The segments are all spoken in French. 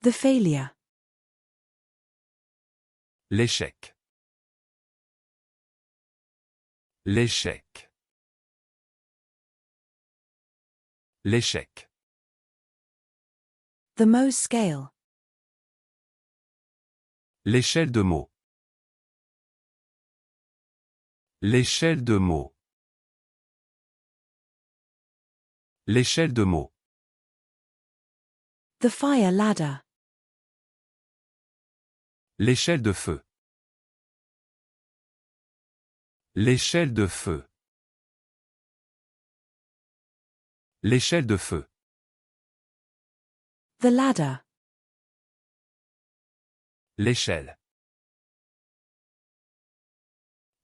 The failure. L'échec. L'échec. L'échec. The Mohs scale. L'échelle de mots. L'échelle de mots. L'échelle de mots. The fire ladder. L'échelle de feu. L'échelle de feu. L'échelle de feu. The ladder. L'échelle.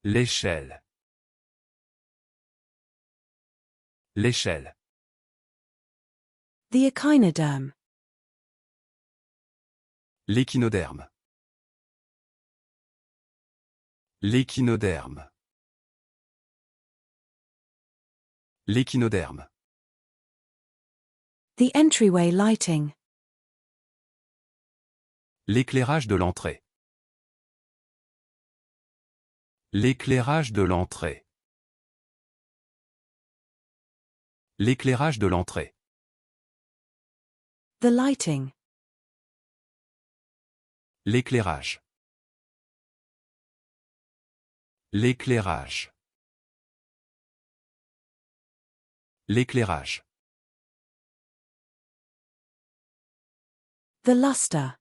L'échelle. L'échelle. The echinoderm. L'échinoderme. L'échinoderme. L'échinoderme. The entryway lighting. L'éclairage de l'entrée. L'éclairage de l'entrée. L'éclairage de l'entrée. The lighting. L'éclairage. L'éclairage. L'éclairage. The luster.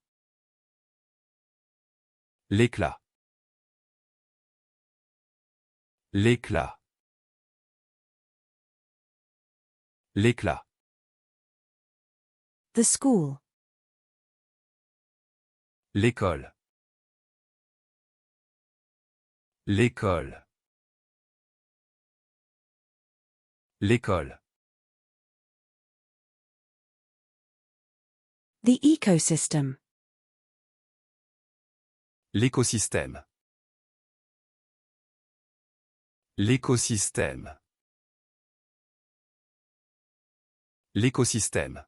L'éclat. L'éclat. L'éclat. The school. L'école. L'école. L'école. The ecosystem. L'écosystème. L'écosystème. L'écosystème.